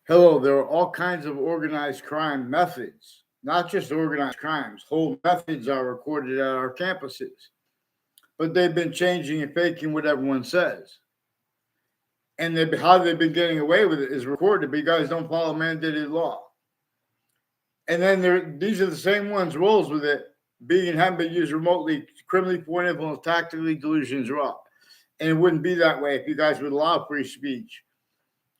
Hello, there are all kinds of organized crime methods, not just organized crimes. Whole methods are recorded at our campuses, but they've been changing and faking what everyone says. And how they've been getting away with it is recorded, but you guys don't follow mandated law. And then these are the same ones rolls with it, being and having been used remotely, criminally, foreign influence, tactically, delusions, raw. And it wouldn't be that way if you guys would allow free speech.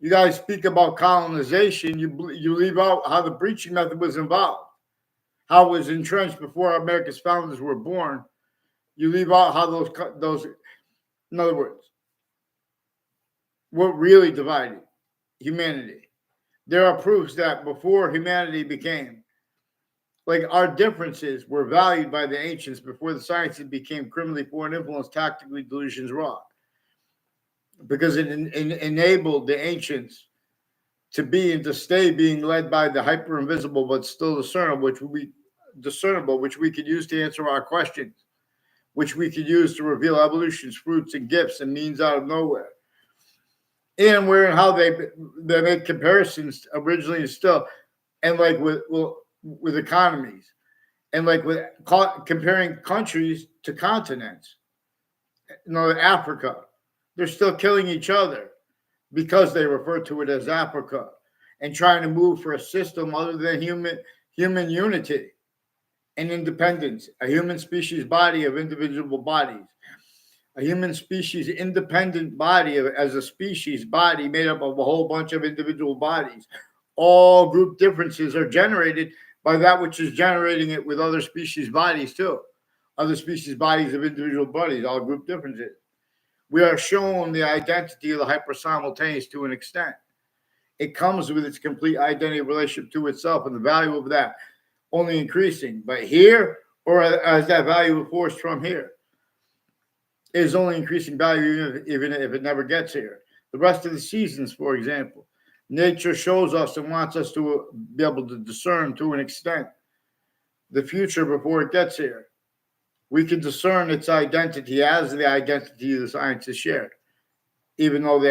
You guys speak about colonization, you leave out how the breaching method was involved, how it was entrenched before America's founders were born. You leave out how those, in other words, what really divided humanity. There are proofs that before humanity became, like our differences were valued by the ancients before the sciences became criminally foreign influence, tactically, delusions, raw, because it enabled the ancients to be and to stay being led by the hyper invisible but still discernible, which we could use to answer our questions, which we could use to reveal evolution's fruits and gifts and means out of nowhere. And where and how they made comparisons originally and still, and like with economies, and like with comparing countries to continents. Africa, they're still killing each other because they refer to it as Africa and trying to move for a system other than human unity and independence, a human species body of individual bodies, a human species independent body as a species body made up of a whole bunch of individual bodies. All group differences are generated by that which is generating it with other species bodies too. Other species bodies of individual bodies, all group differences. We are shown the identity of the hyper-simultaneous to an extent. It comes with its complete identity relationship to itself and the value of that only increasing. But here, or as that value is forced from here, is only increasing value even if it never gets here. The rest of the seasons, for example, nature shows us and wants us to be able to discern to an extent the future before it gets here. We can discern its identity as the identity the scientists shared, even though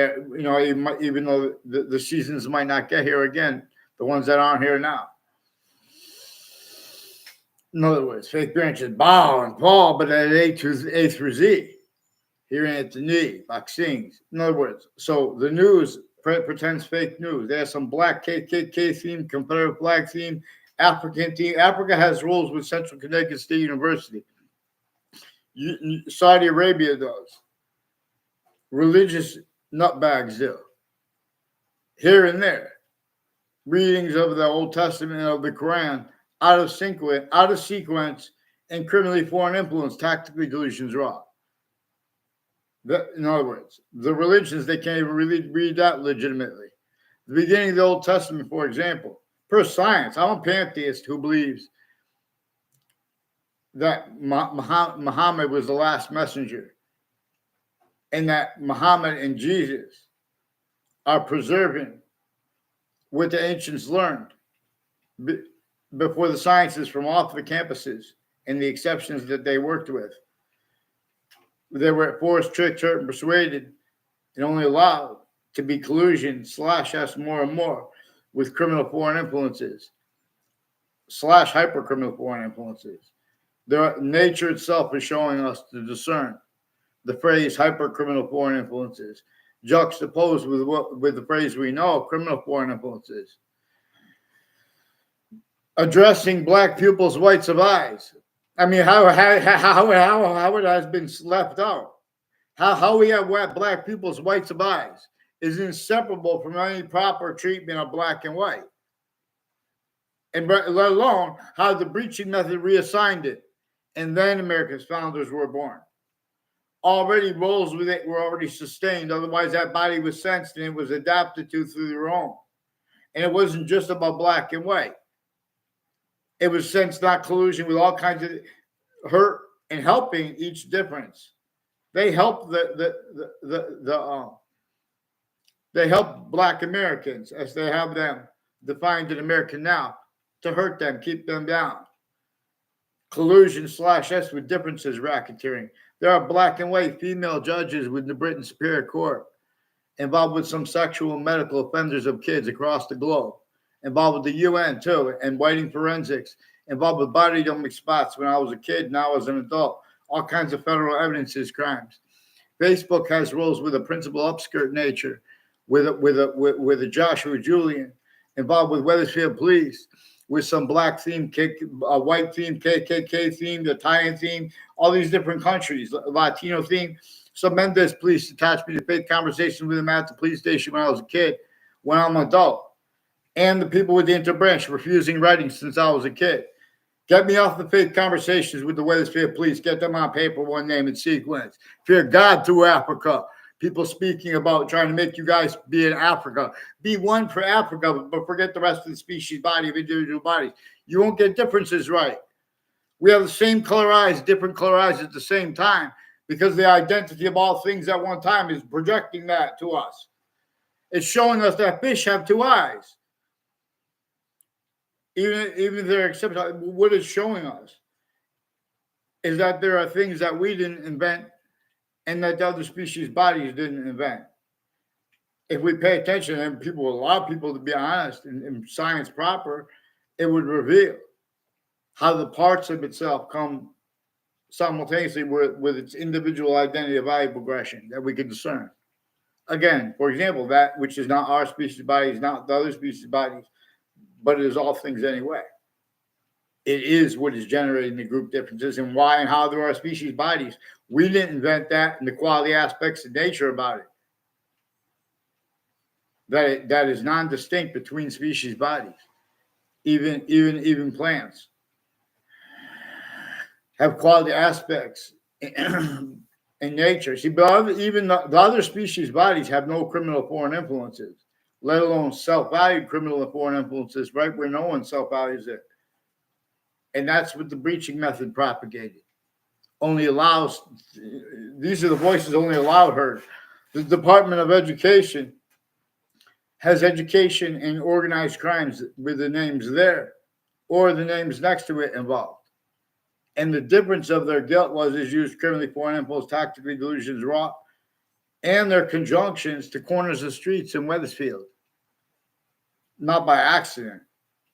even though the seasons might not get here again, the ones that aren't here now. In other words, fake branches bow and fall, but at A through Z. Here at the knee, vaccines. In other words, so the news pretends fake news. They have some black KKK theme, Confederate flag theme, African theme. Africa has rules with Central Connecticut State University. Saudi Arabia does. Religious nutbags do. Here and there. Readings of the Old Testament and of the Quran out of sequence, and criminally foreign influence, tactically delusions raw. In other words, the religions, they can't even really read that legitimately. The beginning of the Old Testament, for example, per science, I'm a pantheist who believes that Muhammad was the last messenger and that Muhammad and Jesus are preserving what the ancients learned before the sciences from off the campuses and the exceptions that they worked with. They were forced, tricked, hurt, and persuaded, and only allowed to be collusion / us more and more with criminal foreign influences / hyper criminal foreign influences. Nature itself is showing us to discern the phrase hyper criminal foreign influences juxtaposed with the phrase we know, criminal foreign influences. Addressing black pupils' whites of eyes. I mean, how it has been left out. How we have black people's whites of eyes is inseparable from any proper treatment of black and white. And let alone how the breaching method reassigned it. And then America's founders were born. Already roles with it were already sustained. Otherwise, that body was sensed and it was adapted to through their own. And it wasn't just about black and white. It was sensed, not collusion, with all kinds of hurt and helping each difference. They helped they help black Americans as they have them defined in America now to hurt them, keep them down. Collusion / us with differences, racketeering. There are black and white female judges with the Britain Superior Court involved with some sexual and medical offenders of kids across the globe, involved with the UN too, and whiting forensics, involved with body dumping spots when I was a kid, now as an adult, all kinds of federal evidences crimes. Facebook has roles with a principal upskirt nature, with a Joshua Julian, involved with Wethersfield Police, with some black theme, white theme, KKK theme, Italian theme, all these different countries, Latino theme. Some Mendez police attached me to fake conversations with him at the police station when I was a kid, when I'm an adult. And the people with the interbranch refusing writing since I was a kid. Get me off the fake conversations with the Wethersfield police. Get them on paper, one name and sequence. Fear God through Africa. People speaking about trying to make you guys be in Africa. Be one for Africa, but forget the rest of the species body of individual bodies. You won't get differences right. We have the same color eyes, different color eyes at the same time, because the identity of all things at one time is projecting that to us. It's showing us that fish have two eyes. Even if they're accepted, what it's showing us is that there are things that we didn't invent and that the other species bodies didn't invent. If we pay attention and people allow people to be honest and science proper, it would reveal how the parts of itself come simultaneously with its individual identity of value progression that we can discern. Again, for example, that which is not our species body is not the other species bodies, but it is all things anyway. It is what is generating the group differences and why and how there are species bodies. We didn't invent that and the quality aspects of nature about it. That is non-distinct between species bodies. Even plants have quality aspects in nature. See, but even the other species bodies have no criminal foreign influences, let alone self-valued criminal and foreign influences, right where no one self-values it. And that's what the breaching method propagated. Only allows, these are the voices only allowed heard. The Department of Education has education in organized crimes with the names there or the names next to it involved. And the difference of their guilt was is used criminally foreign influence, tactically delusions wrought, and their conjunctions to corners of streets in Wethersfield. Not by accident.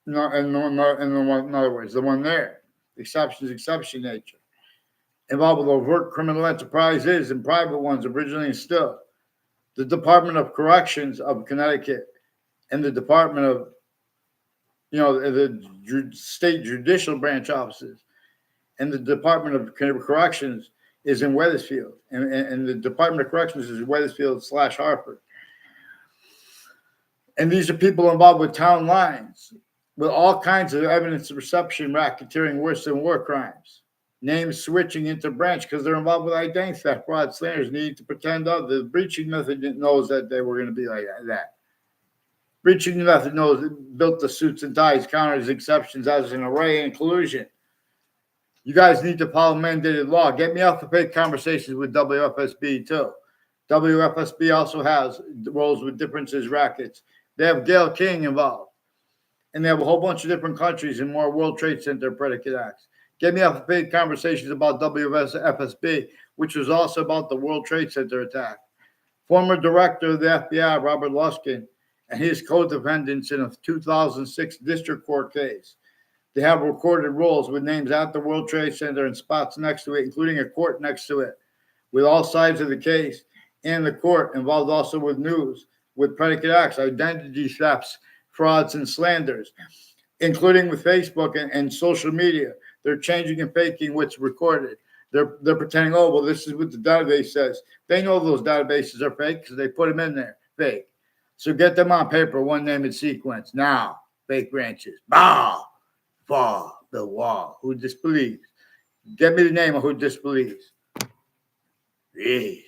No, in other words, the one there. Exception nature. Involved with overt criminal enterprises and private ones originally and still. The Department of Corrections of Connecticut and the Department of, the state judicial branch offices and the Department of Corrections is in Wethersfield. And the Department of Corrections is in Wethersfield/Hartford. And these are people involved with town lines, with all kinds of evidence of reception, racketeering, worse than war crimes. Names switching into branch because they're involved with identity theft, fraud, slanders, need to pretend the breaching method knows that they were going to be like that. Breaching method knows it built the suits and ties, counters, exceptions as an array and collusion. You guys need to follow mandated law. Get me off the fake conversations with WFSB too. WFSB also has roles with differences, rackets. They have Gail King involved. And they have a whole bunch of different countries and more World Trade Center predicate acts. Get me off the fake conversations about WFSB, which was also about the World Trade Center attack. Former director of the FBI, Robert Luskin, and his co-defendants in a 2006 district court case. They have recorded roles with names at the World Trade Center and spots next to it, including a court next to it, with all sides of the case. And the court involved also with news, with predicate acts, identity thefts, frauds, and slanders, including with Facebook and social media. They're changing and faking what's recorded. They're pretending, oh, well, this is what the database says. They know those databases are fake because they put them in there, fake. So get them on paper, one name and sequence. Now, fake branches. Bow, fall, the wall. Who disbelieves? Get me the name of who disbelieves. Jeez.